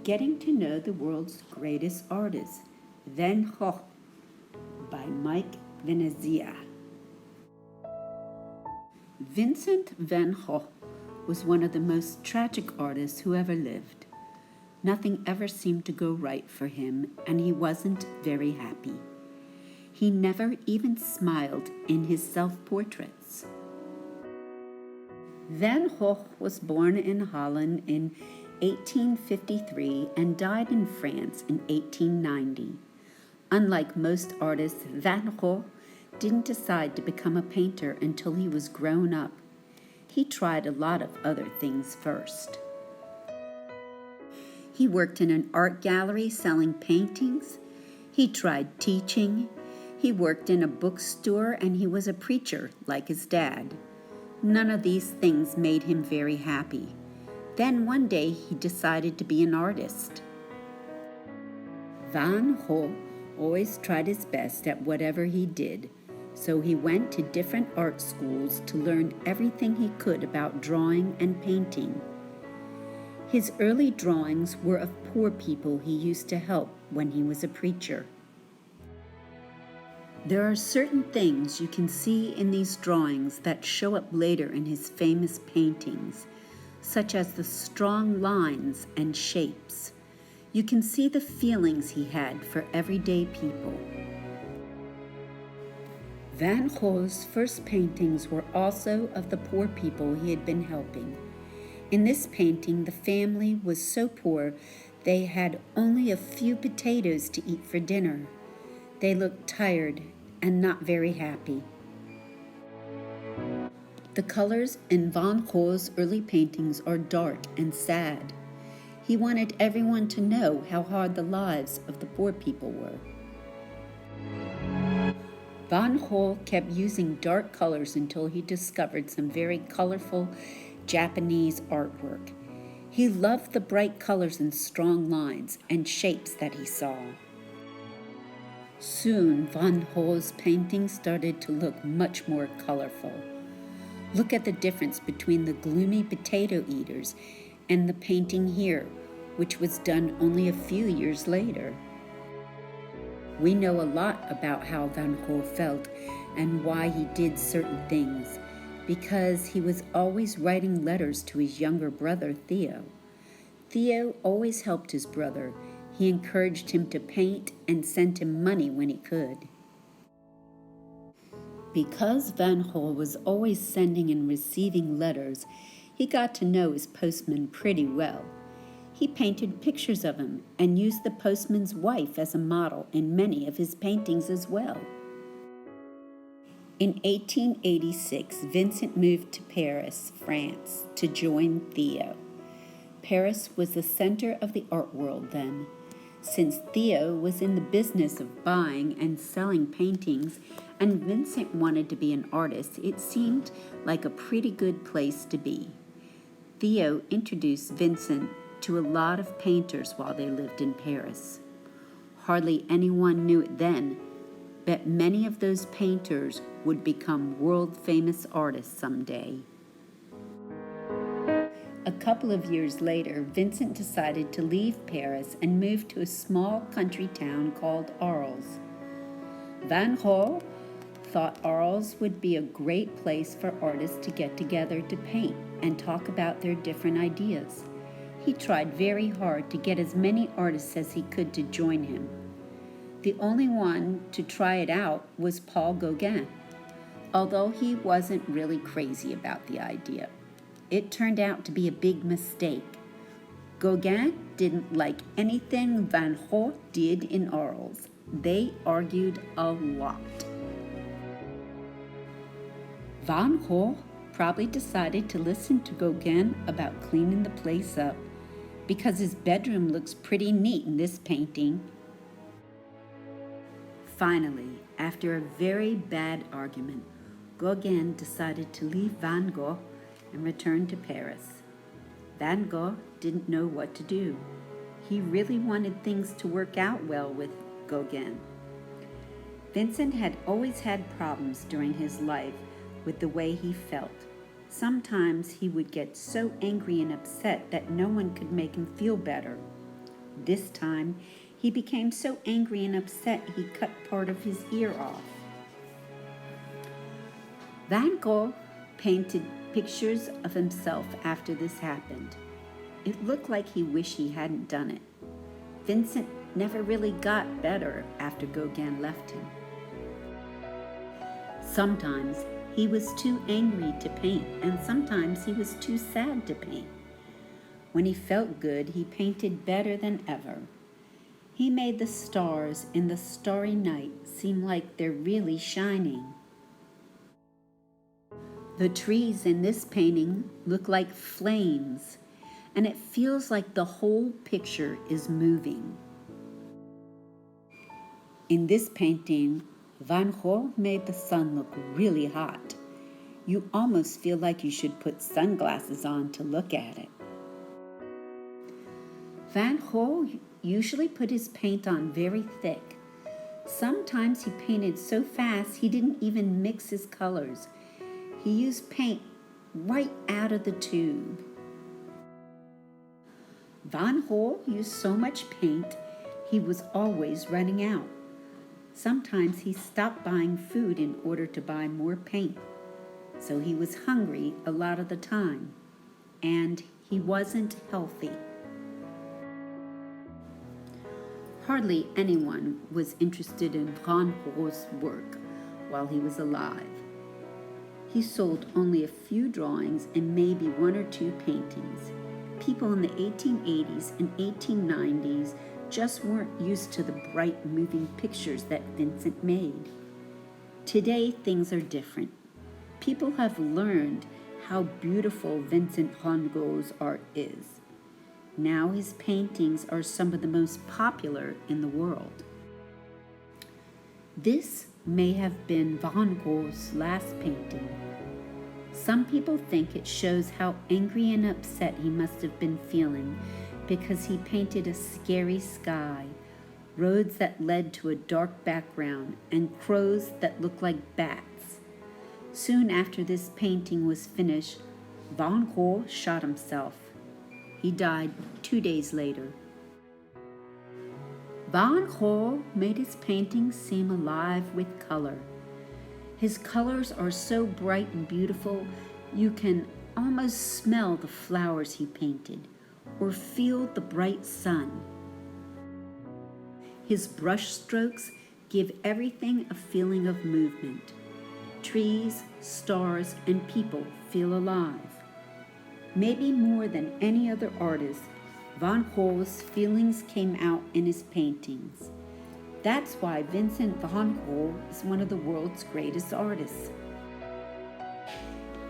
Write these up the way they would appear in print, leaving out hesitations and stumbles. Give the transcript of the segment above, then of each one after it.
Getting to Know the World's Greatest Artist, Van Gogh, by Mike Venezia. Vincent Van Gogh was one of the most tragic artists who ever lived. Nothing ever seemed to go right for him, and he wasn't very happy. He never even smiled in his self-portraits. Van Gogh was born in Holland in 1853 and died in France in 1890. Unlike most artists, Van Gogh didn't decide to become a painter until he was grown up. He tried a lot of other things first. He worked in an art gallery selling paintings. He tried teaching. He worked in a bookstore, and he was a preacher like his dad. None of these things made him very happy. Then one day he decided to be an artist. Van Gogh always tried his best at whatever he did, so he went to different art schools to learn everything he could about drawing and painting. His early drawings were of poor people he used to help when he was a preacher. There are certain things you can see in these drawings that show up later in his famous paintings, such as the strong lines and shapes. You can see the feelings he had for everyday people. Van Gogh's first paintings were also of the poor people he had been helping. In this painting, the family was so poor they had only a few potatoes to eat for dinner. They looked tired and not very happy. The colors in Van Gogh's early paintings are dark and sad. He wanted everyone to know how hard the lives of the poor people were. Van Gogh kept using dark colors until he discovered some very colorful Japanese artwork. He loved the bright colors and strong lines and shapes that he saw. Soon, Van Gogh's paintings started to look much more colorful. Look at the difference between the gloomy potato eaters and the painting here, which was done only a few years later. We know a lot about how Van Gogh felt and why he did certain things, because he was always writing letters to his younger brother, Theo. Theo always helped his brother. He encouraged him to paint and sent him money when he could. Because Van Gogh was always sending and receiving letters, he got to know his postman pretty well. He painted pictures of him and used the postman's wife as a model in many of his paintings as well. In 1886, Vincent moved to Paris, France, to join Theo. Paris was the center of the art world then. Since Theo was in the business of buying and selling paintings, and Vincent wanted to be an artist, it seemed like a pretty good place to be. Theo introduced Vincent to a lot of painters while they lived in Paris. Hardly anyone knew it then, but many of those painters would become world-famous artists someday. A couple of years later, Vincent decided to leave Paris and move to a small country town called Arles. Van Gogh thought Arles would be a great place for artists to get together to paint and talk about their different ideas. He tried very hard to get as many artists as he could to join him. The only one to try it out was Paul Gauguin, although he wasn't really crazy about the idea. It turned out to be a big mistake. Gauguin didn't like anything Van Gogh did in Arles. They argued a lot. Van Gogh probably decided to listen to Gauguin about cleaning the place up, because his bedroom looks pretty neat in this painting. Finally, after a very bad argument, Gauguin decided to leave Van Gogh and return to Paris. Van Gogh didn't know what to do. He really wanted things to work out well with Gauguin. Vincent had always had problems during his life with the way he felt. Sometimes he would get so angry and upset that no one could make him feel better. This time, he became so angry and upset he cut part of his ear off. Van Gogh painted pictures of himself after this happened. It looked like he wished he hadn't done it. Vincent never really got better after Gauguin left him. Sometimes he was too angry to paint, and sometimes he was too sad to paint. When he felt good, he painted better than ever. He made the stars in the starry night seem like they're really shining. The trees in this painting look like flames, and it feels like the whole picture is moving. In this painting, Van Gogh made the sun look really hot. You almost feel like you should put sunglasses on to look at it. Van Gogh usually put his paint on very thick. Sometimes he painted so fast he didn't even mix his colors. He used paint right out of the tube. Van Gogh used so much paint, he was always running out. Sometimes he stopped buying food in order to buy more paint. So he was hungry a lot of the time, and he wasn't healthy. Hardly anyone was interested in Van Gogh's work while he was alive. He sold only a few drawings and maybe one or two paintings. People in the 1880s and 1890s just weren't used to the bright, moving pictures that Vincent made. Today, things are different. People have learned how beautiful Vincent Van Gogh's art is. Now his paintings are some of the most popular in the world. This may have been Van Gogh's last painting. Some people think it shows how angry and upset he must have been feeling because he painted a scary sky, roads that led to a dark background, and crows that looked like bats. Soon after this painting was finished, Van Gogh shot himself. He died 2 days later. Van Gogh made his paintings seem alive with color. His colors are so bright and beautiful, you can almost smell the flowers he painted or feel the bright sun. His brush strokes give everything a feeling of movement. Trees, stars, and people feel alive. Maybe more than any other artist, Van Gogh's feelings came out in his paintings. That's why Vincent Van Gogh is one of the world's greatest artists.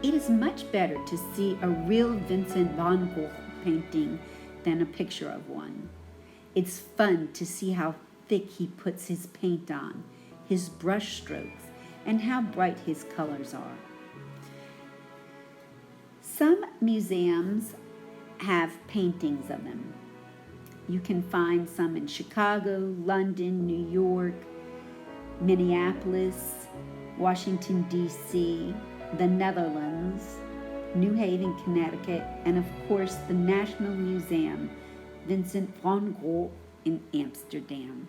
It is much better to see a real Vincent Van Gogh painting than a picture of one. It's fun to see how thick he puts his paint on, his brush strokes, and how bright his colors are. Some museums have paintings of him. You can find some in Chicago, London, New York, Minneapolis, Washington, D.C., the Netherlands, New Haven, Connecticut, and of course the National Museum, Vincent van Gogh in Amsterdam.